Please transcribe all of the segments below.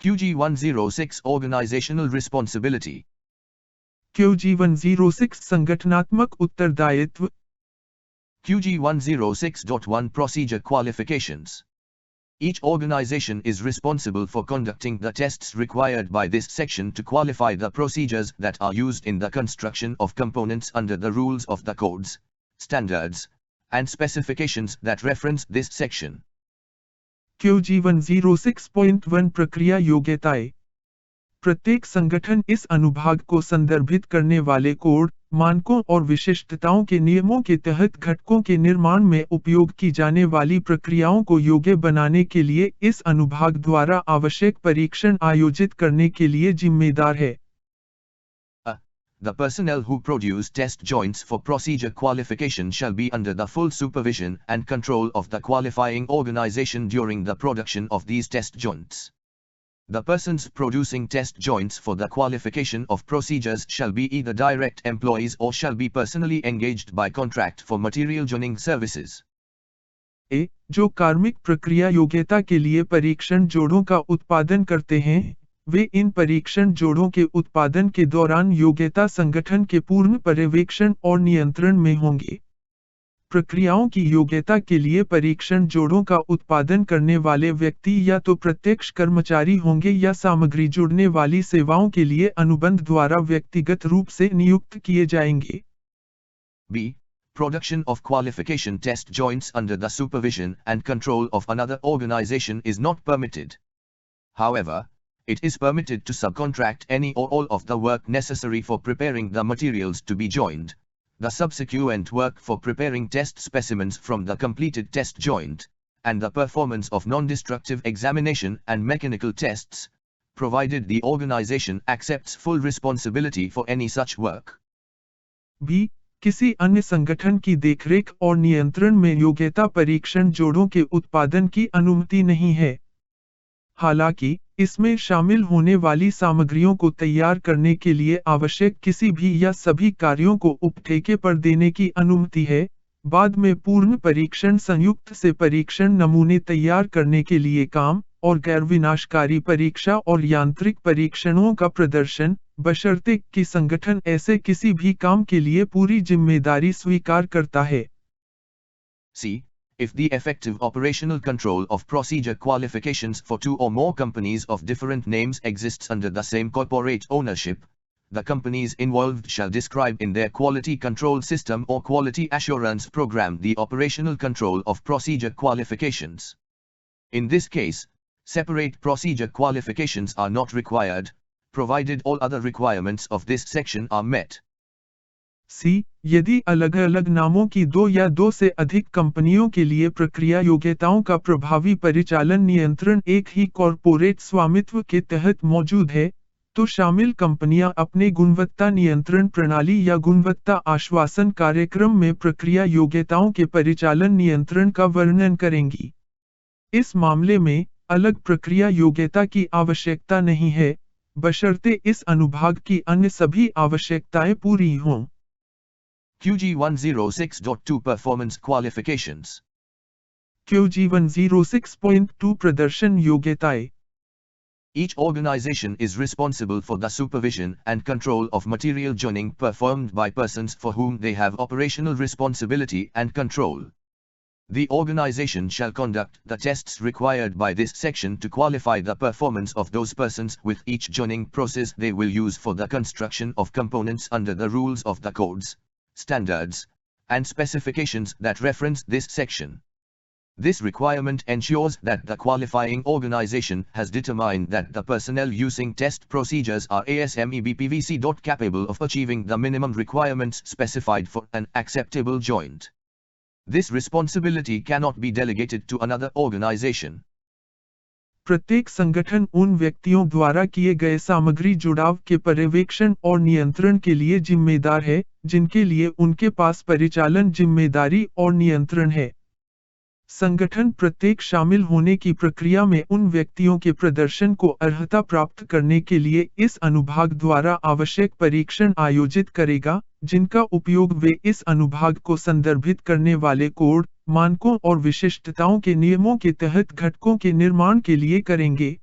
QG106 Organizational Responsibility. QG106 संगठनात्मक उत्तरदायित्व. QG106.1 Procedure Qualifications. Each organization is responsible for conducting the tests required by this section to qualify the procedures that are used in the construction of components under the rules of the codes, standards, and specifications that reference this section. QG106.1 प्रक्रिया योग्यताएं. प्रत्येक संगठन इस अनुभाग को संदर्भित करने वाले code, मानकों और विशिष्टताओं के नियमों के तहत घटकों के निर्माण में उपयोग की जाने वाली प्रक्रियाओं को योग्य बनाने के लिए इस अनुभाग द्वारा आवश्यक परीक्षण आयोजित करने के लिए जिम्मेदार है. The personnel who produce test joints for procedure qualification shall be under the full supervision and control of the qualifying organization during the production of these test joints. The persons producing test joints for the qualification of procedures shall be either direct employees or shall be personally engaged by contract for material joining services. जो कार्मिक प्रक्रिया योग्यता के लिए परीक्षण जोड़ों का उत्पादन करते हैं, वे इन परीक्षण जोड़ों के उत्पादन के दौरान योग्यता संगठन के पूर्ण पर्यवेक्षण और नियंत्रण में होंगे. प्रक्रियाओं की योग्यता के लिए परीक्षण जोड़ों का उत्पादन करने वाले व्यक्ति या तो प्रत्यक्ष कर्मचारी होंगे या सामग्री जुड़ने वाली सेवाओं के लिए अनुबंध द्वारा व्यक्तिगत रूप से नियुक्त किए जाएंगे. B. Production of qualification test joints under the supervision and control of another organization is not permitted. However, it is permitted to subcontract any or all of the work necessary for preparing the materials to be joined, the subsequent work for preparing test specimens from the completed test joint, and the performance of non-destructive examination and mechanical tests, provided the organization accepts full responsibility for any such work. B. किसी अन्य संगठन की देखरेख और नियंत्रण में योग्यता परीक्षण जोड़ों के उत्पादन की अनुमति नहीं है. हालांकि, इसमें शामिल होने वाली सामग्रियों को तैयार करने के लिए आवश्यक किसी भी या सभी कार्यों को उपठेके पर देने की अनुमति है. बाद में पूर्ण परीक्षण संयुक्त से परीक्षण नमूने तैयार करने के लिए काम और गैर विनाशकारी परीक्षा और यांत्रिक परीक्षणों का प्रदर्शन, बशर्ते कि संगठन ऐसे किसी भी काम के लिए पूरी जिम्मेदारी स्वीकार करता है. C. If the effective operational control of procedure qualifications for two or more companies of different names exists under the same corporate ownership, the companies involved shall describe in their quality control system or quality assurance program the operational control of procedure qualifications. In this case, separate procedure qualifications are not required, provided all other requirements of this section are met. C. यदि अलग-अलग नामों की दो या दो से अधिक कंपनियों के लिए प्रक्रिया योग्यताओं का प्रभावी परिचालन नियंत्रण एक ही कॉर्पोरेट स्वामित्व के तहत मौजूद है, तो शामिल कंपनियां अपने गुणवत्ता नियंत्रण प्रणाली या गुणवत्ता आश्वासन कार्यक्रम में प्रक्रिया योग्यताओं के परिचालन नियंत्रण का वर्णन करेंगी. इस मामले में अलग प्रक्रिया योग्यता की आवश्यकता नहीं है, बशर्ते इस अनुभाग की अन्य सभी आवश्यकताएं पूरी हों. QG106.2 Performance Qualifications. QG106.2 प्रदर्शन योग्यताएं. Each organization is responsible for the supervision and control of material joining performed by persons for whom they have operational responsibility and control. The organization shall conduct the tests required by this section to qualify the performance of those persons with each joining process they will use for the construction of components under the rules of the codes, standards, and specifications that reference this section. This requirement ensures that the qualifying organization has determined that the personnel using test procedures are ASME-BPVC. Capable of achieving the minimum requirements specified for an acceptable joint. This responsibility cannot be delegated to another organization. प्रत्येक संगठन उन व्यक्तियों द्वारा किए गए सामग्री जुड़ाव के पर्यवेक्षण और नियंत्रण के लिए जिम्मेदार है, जिनके लिए उनके पास परिचालन जिम्मेदारी और नियंत्रण है. संगठन प्रत्येक शामिल होने की प्रक्रिया में उन व्यक्तियों के प्रदर्शन को अर्हता प्राप्त करने के लिए इस अनुभाग द्वारा आवश्यक परीक्षण आयोजित करेगा, जिनका उपयोग वे इस अनुभाग को संदर्भित करने वाले कोड, मानकों और विशिष्टताओं के नियमों के तहत घटकों के निर्माण के लिए करेंगे.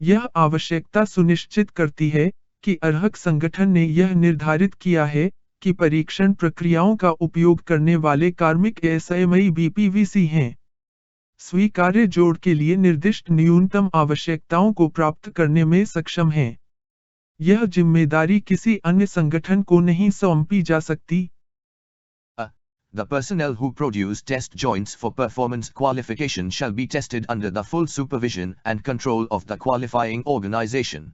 यह आवश्यकता सुनिश्चित करती है कि अर्हक संगठन ने यह निर्धारित किया है कि परीक्षण प्रक्रियाओं का उपयोग करने वाले कार्मिक एएसआई बीपीवीसी हैं। स्वीकार्य जोड़ के लिए निर्दिष्ट न्यूनतम आवश्यकताओं को प्राप्त करने में सक्षम हैं। यह जिम्मेदारी किसी अन्य संगठन को नहीं सौंपी जा सकती। The personnel who produce test joints for performance qualification shall be tested under the full supervision and control of the qualifying organization.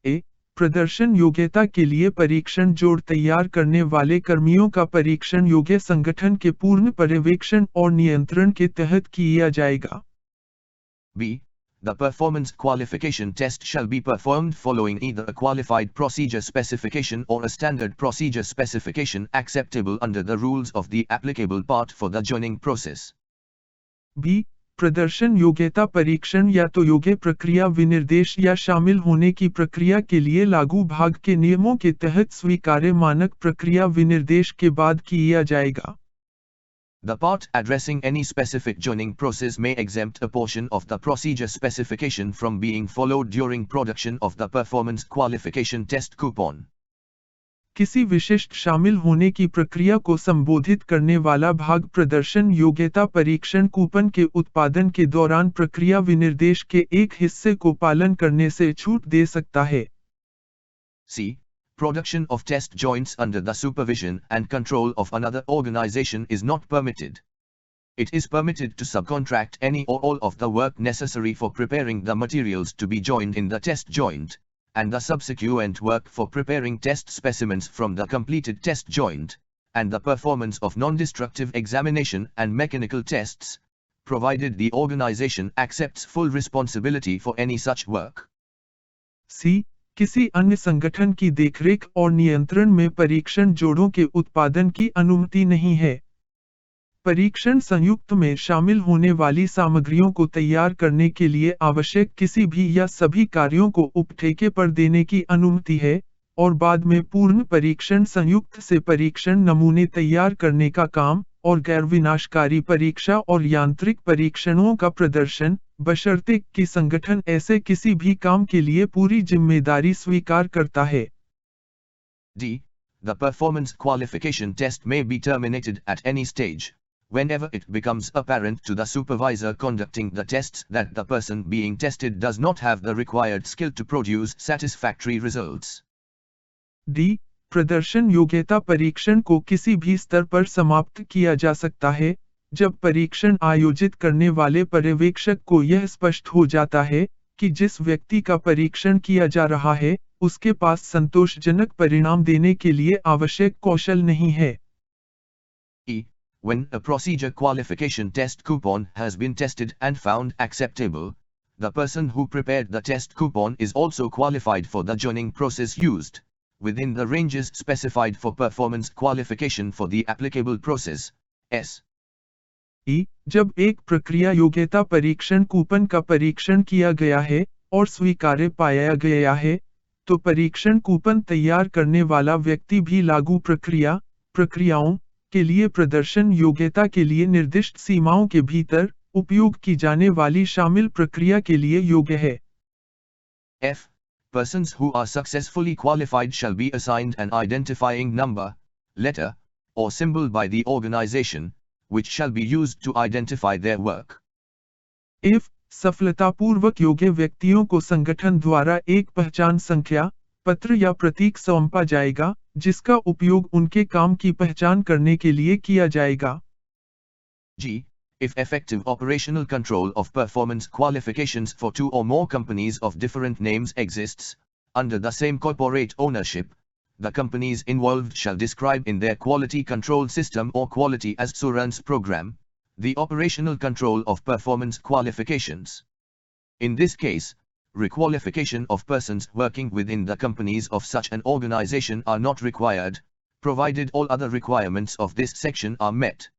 ए. प्रदर्शन योग्यता के लिए परीक्षण जोड़ तैयार करने वाले कर्मियों का परीक्षण योग्य संगठन के पूर्ण पर्यवेक्षण और नियंत्रण के तहत किया जाएगा। B. The performance qualification test shall be performed following either a qualified procedure specification or a standard procedure specification acceptable under the rules of the applicable part for the joining process. B. प्रदर्शन योग्यता परीक्षण या तो योग्य प्रक्रिया विनिर्देश या शामिल होने की प्रक्रिया के लिए लागू भाग के नियमों के तहत स्वीकार्य मानक प्रक्रिया विनिर्देश के बाद किया जाएगा। The part addressing any specific joining process may exempt a portion of the procedure specification from being followed during production of the performance qualification test coupon. किसी विशिष्ट शामिल होने की प्रक्रिया को संबोधित करने वाला भाग प्रदर्शन योग्यता परीक्षण कूपन के उत्पादन के दौरान प्रक्रिया विनिर्देश के एक हिस्से को पालन करने से छूट दे सकता है। C. Production of test joints under the supervision and control of another organization is not permitted. It is permitted to subcontract any or all of the work necessary for preparing the materials to be joined in the test joint, and the subsequent work for preparing test specimens from the completed test joint, and the performance of non-destructive examination and mechanical tests, provided the organization accepts full responsibility for any such work. C. किसी अन्य संगठन की देखरेख और नियंत्रण में परीक्षण जोड़ों के उत्पादन की अनुमति नहीं है। परीक्षण संयुक्त में शामिल होने वाली सामग्रियों को तैयार करने के लिए आवश्यक किसी भी या सभी कार्यों को उपठेके पर देने की अनुमति है, और बाद में पूर्ण परीक्षण संयुक्त से परीक्षण नमूने तैयार करने का काम और गैर विनाशकारी परीक्षा और यांत्रिक परीक्षणों का प्रदर्शन, बशर्ते कि संगठन ऐसे किसी भी काम के लिए पूरी जिम्मेदारी स्वीकार करता है। D. The performance qualification test may be terminated at any stage, whenever it becomes apparent to the supervisor conducting the tests that the person being tested does not have the required skill to produce satisfactory results. D. प्रदर्शन योग्यता परीक्षण को किसी भी स्तर पर समाप्त किया जा सकता है, जब परीक्षण आयोजित करने वाले पर्यवेक्षक को यह स्पष्ट हो जाता है कि जिस व्यक्ति का परीक्षण किया जा रहा है, उसके पास संतोषजनक परिणाम देने के लिए आवश्यक कौशल नहीं है। E. When a procedure qualification test coupon has been tested and found acceptable, the person who prepared the test coupon is also qualified for the joining process used, within the ranges specified for performance qualification for the applicable process. S. E. जब एक प्रक्रिया योग्यता परीक्षण coupon का परीक्षण किया गया है और स्वीकार्य पाया गया है, तो परीक्षण कूपन तैयार करने वाला व्यक्ति भी लागू प्रक्रियाओं के लिए प्रदर्शन योग्यता के लिए निर्दिष्ट सीमाओं के भीतर उपयोग की जाने वाली शामिल प्रक्रिया के लिए योग्य है। F. Persons who are successfully qualified shall be assigned an identifying number, letter, or symbol by the organization, which shall be used to identify their work. If. सफलतापूर्वक योग्य व्यक्तियों को संगठन द्वारा एक पहचान संख्या, पत्र या प्रतीक सौंपा जाएगा, जिसका उपयोग उनके काम की पहचान करने के लिए किया जाएगा। G. If effective operational control of performance qualifications for two or more companies of different names exists, under the same corporate ownership, the companies involved shall describe in their quality control system or quality assurance program, the operational control of performance qualifications. In this case, requalification of persons working within the companies of such an organization are not required, provided all other requirements of this section are met.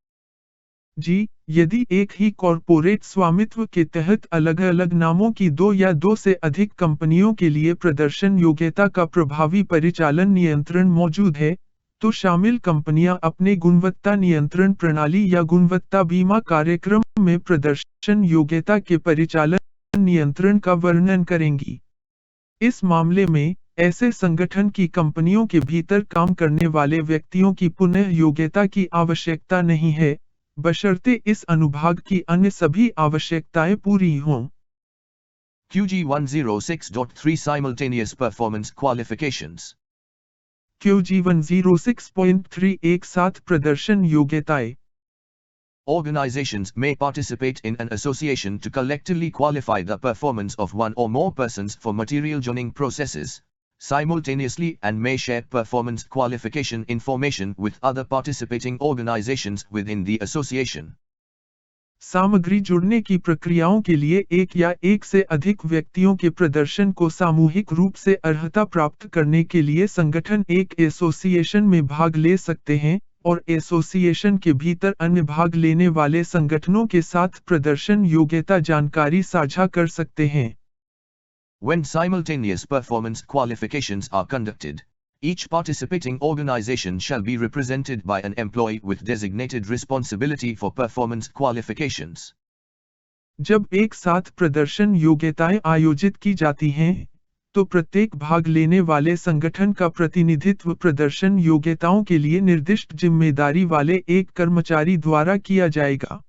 जी, यदि एक ही corporate स्वामित्व के तहत अलग-अलग नामों की दो या दो से अधिक कंपनियों के लिए प्रदर्शन योग्यता का प्रभावी परिचालन नियंत्रण मौजूद है, तो शामिल कंपनियां अपने गुणवत्ता नियंत्रण प्रणाली या गुणवत्ता बीमा कार्यक्रम में प्रदर्शन योग्यता के परिचालन नियंत्रण का वर्णन करेंगी। इस मामले में ऐसे संगठन की कंपनियों के भीतर काम करने वाले व्यक्तियों की पुनः योग्यता की आवश्यकता नहीं है, बशर्ते इस अनुभाग की अन्य सभी आवश्यकताएं पूरी हों। QG 106.3 Simultaneous Performance Qualifications. QG 106.3 एक साथ प्रदर्शन योग्यताएं। Organizations may participate in an association to collectively qualify the performance of one or more persons for material joining processes simultaneously and may share performance qualification information with other participating organizations within the association. सामग्री जुड़ने की प्रक्रियाओं के लिए एक या एक से अधिक व्यक्तियों के प्रदर्शन को सामूहिक रूप से अर्हता प्राप्त करने के लिए संगठन एक एसोसिएशन में भाग ले सकते हैं और एसोसिएशन के भीतर अन्य भाग लेने वाले संगठनों के साथ प्रदर्शन योग्यता जानकारी साझा कर सकते हैं। When simultaneous performance qualifications are conducted, each participating organization shall be represented by an employee with designated responsibility for performance qualifications. जब एक साथ प्रदर्शन योग्यताएं आयोजित की जाती हैं, तो प्रत्येक भाग लेने वाले संगठन का प्रतिनिधित्व प्रदर्शन योग्यताओं के लिए निर्दिष्ट जिम्मेदारी वाले एक कर्मचारी द्वारा किया जाएगा।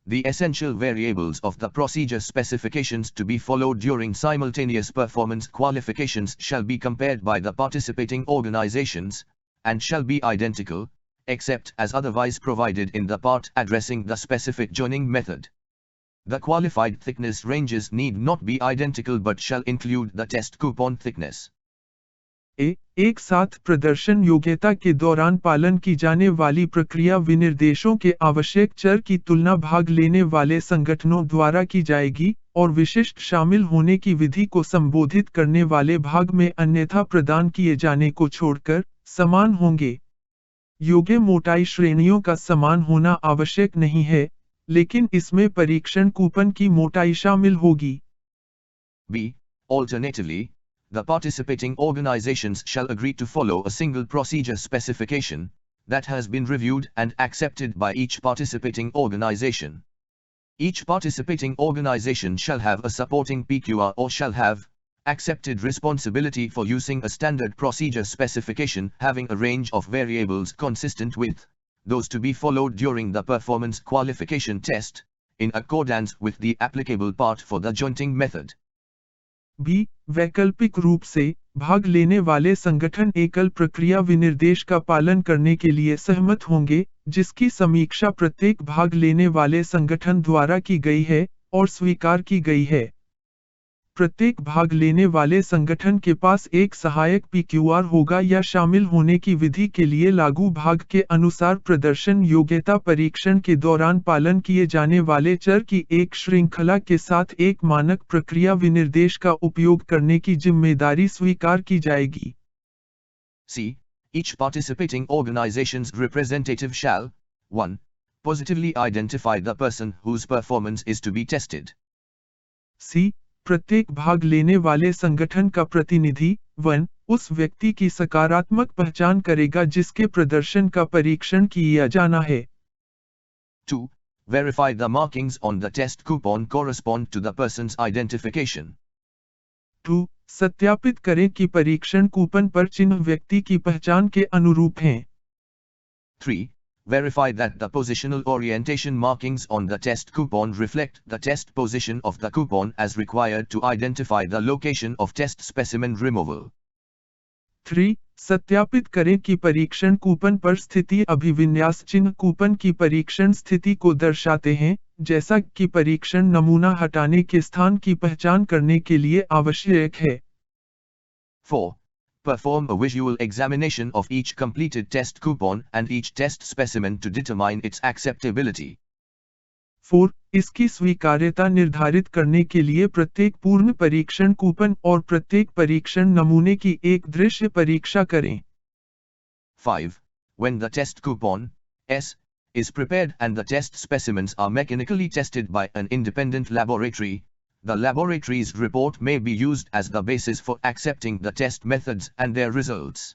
The essential variables of the procedure specifications to be followed during simultaneous performance qualifications shall be compared by the participating organizations, and shall be identical, except as otherwise provided in the part addressing the specific joining method. The qualified thickness ranges need not be identical but shall include the test coupon thickness. एक साथ प्रदर्शन योग्यता के दौरान पालन की जाने वाली प्रक्रिया विनिर्देशों के आवश्यक चर की तुलना भाग लेने वाले संगठनों द्वारा की जाएगी और विशिष्ट शामिल होने की विधि को संबोधित करने वाले भाग में अन्यथा प्रदान किए जाने को छोड़कर समान होंगे। योग्य मोटाई श्रेणियों का समान होना आवश्यक नहीं है, लेकिन इसमें परीक्षण कूपन की मोटाई शामिल होगी। B. Alternatively, the participating organizations shall agree to follow a single procedure specification that has been reviewed and accepted by each participating organization. Each participating organization shall have a supporting PQR or shall have accepted responsibility for using a standard procedure specification having a range of variables consistent with those to be followed during the performance qualification test, in accordance with the applicable part for the jointing method. भी वैकल्पिक रूप से भाग लेने वाले संगठन एकल प्रक्रिया विनिर्देश का पालन करने के लिए सहमत होंगे, जिसकी समीक्षा प्रत्येक भाग लेने वाले संगठन द्वारा की गई है और स्वीकार की गई है। प्रत्येक भाग लेने वाले संगठन के पास एक सहायक PQR होगा या शामिल होने की विधि के लिए लागू भाग के अनुसार प्रदर्शन योग्यता परीक्षण के दौरान पालन किए जाने वाले चर की एक श्रृंखला के साथ एक मानक प्रक्रिया विनिर्देश का उपयोग करने की जिम्मेदारी स्वीकार की जाएगी। C. Each participating organization's representative shall 1. Positively identify the person whose performance is to be tested. C. प्रत्येक भाग लेने वाले संगठन का प्रतिनिधि 1. उस व्यक्ति की सकारात्मक पहचान करेगा जिसके प्रदर्शन का परीक्षण किया जाना है। 2. Verify the markings on the test coupon correspond to the person's identification. 2. सत्यापित करें कि परीक्षण कूपन पर चिन्ह व्यक्ति की पहचान के अनुरूप हैं। 3. Verify that the positional orientation markings on the test coupon reflect the test position of the coupon as required to identify the location of test specimen removal. 3. सत्यापित करें कि परीक्षण कूपन पर स्थिति अभिविन्यास चिन्ह कूपन की परीक्षण स्थिति को दर्शाते हैं, जैसा कि परीक्षण नमूना हटाने के स्थान की पहचान करने के लिए आवश्यक है। 4. Perform a visual examination of each completed test coupon and each test specimen to determine its acceptability. 4. इसकी स्वीकार्यता निर्धारित करने के लिए प्रत्येक पूर्ण परीक्षण कूपन और प्रत्येक परीक्षण नमूने की एक दृश्य परीक्षा करें। 5. When the test coupon S is prepared and the test specimens are mechanically tested by an independent laboratory, the laboratory's report may be used as the basis for accepting the test methods and their results.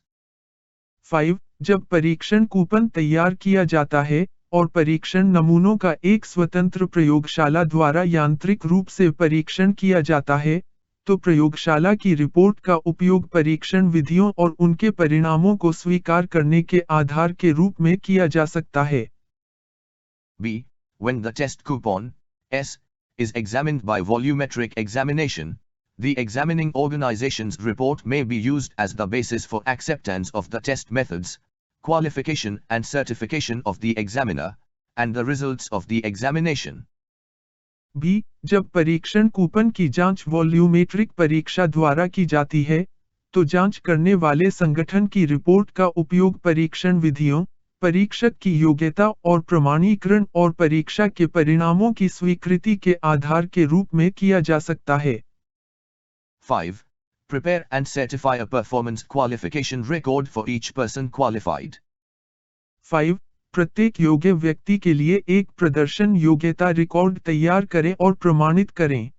5. जब परीक्षण coupon तैयार किया जाता है और परीक्षण नमूनों का एक स्वतंत्र प्रयोगशाला द्वारा यांत्रिक रूप से परीक्षण किया जाता है, तो प्रयोगशाला की रिपोर्ट का उपयोग परीक्षण विधियों और उनके परिणामों को स्वीकार करने के आधार के रूप में किया जा सकता है। B. When the test coupon, S, is examined by volumetric examination, the examining organization's report may be used as the basis for acceptance of the test methods, qualification and certification of the examiner, and the results of the examination. B. जब परीक्षण coupon की जांच volumetric परीक्षा द्वारा की जाती है, तो जांच करने वाले संगठन की रिपोर्ट का उपयोग परीक्षण विधियों, परीक्षक की योग्यता और प्रमाणीकरण और परीक्षा के परिणामों की स्वीकृति के आधार के रूप में किया जा सकता है। 5. Prepare and certify a performance qualification record for each person qualified. 5. प्रत्येक योग्य व्यक्ति के लिए एक प्रदर्शन योग्यता रिकॉर्ड तैयार करें और प्रमाणित करें।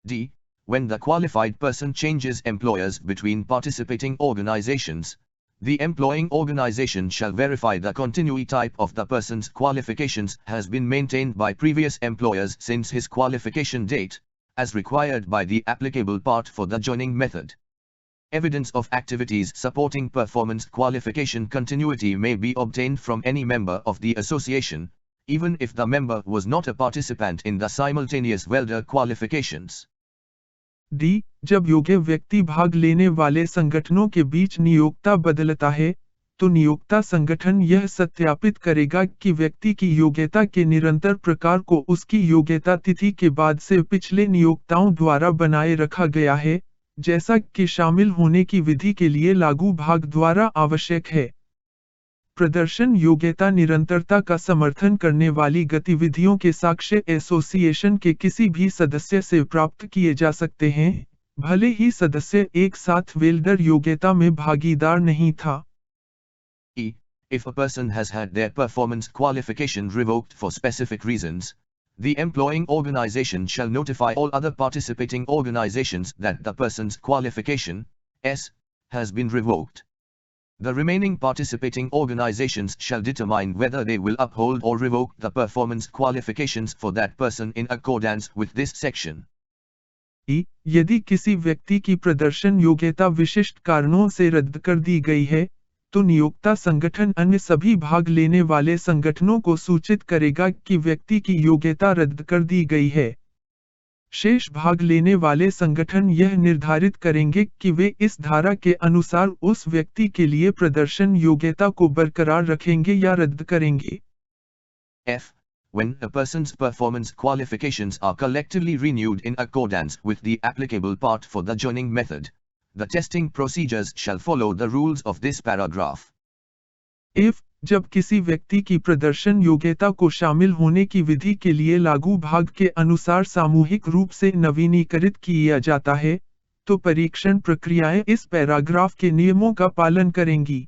D. When the qualified person changes employers between participating organizations, the employing organization shall verify the continuity type of the person's qualifications has been maintained by previous employers since his qualification date, as required by the applicable part for the joining method. Evidence of activities supporting performance qualification continuity may be obtained from any member of the association, even if the member was not a participant in the simultaneous welder qualifications. D. जब योग्य व्यक्ति भाग लेने वाले संगठनों के बीच नियोक्ता बदलता है, तो नियोक्ता संगठन यह सत्यापित करेगा कि व्यक्ति की योग्यता के निरंतर प्रकार को उसकी योग्यता तिथि के बाद से पिछले नियोक्ताओं द्वारा बनाए रखा गया है, जैसा कि शामिल होने की विधि के लिए लागू भाग द्वारा आवश्यक है। प्रदर्शन योग्यता निरंतरता का समर्थन करने वाली गतिविधियों के साक्ष्य एसोसिएशन के किसी भी सदस्य से प्राप्त किए जा सकते हैं, भले ही सदस्य एक साथ वेल्डर योग्यता में भागीदार नहीं था। E. If a person has had their performance qualification revoked for specific reasons, the employing organization shall notify all other participating organizations that the person's qualification, S, has been revoked. The remaining participating organizations shall determine whether they will uphold or revoke the performance qualifications for that person in accordance with this section. E. यदि किसी व्यक्ति की प्रदर्शन योग्यता विशिष्ट कारणों से रद्द कर दी गई है, तो नियोक्ता संगठन अन्य सभी भाग लेने वाले संगठनों को सूचित करेगा कि व्यक्ति की योग्यता रद्द कर दी गई है। शेष भाग लेने वाले संगठन यह निर्धारित करेंगे कि वे इस धारा के अनुसार उस व्यक्ति के लिए प्रदर्शन योग्यता को बरकरार रखेंगे या रद्द करेंगे। F. When a person's performance qualifications are collectively renewed in accordance with the applicable part for the joining method, the testing procedures shall follow the rules of this paragraph. If, जब किसी व्यक्ति की प्रदर्शन योग्यता को शामिल होने की विधि के लिए लागू भाग के अनुसार सामूहिक रूप से नवीनीकृत किया जाता है, तो परीक्षण प्रक्रियाएं इस पैराग्राफ के नियमों का पालन करेंगी।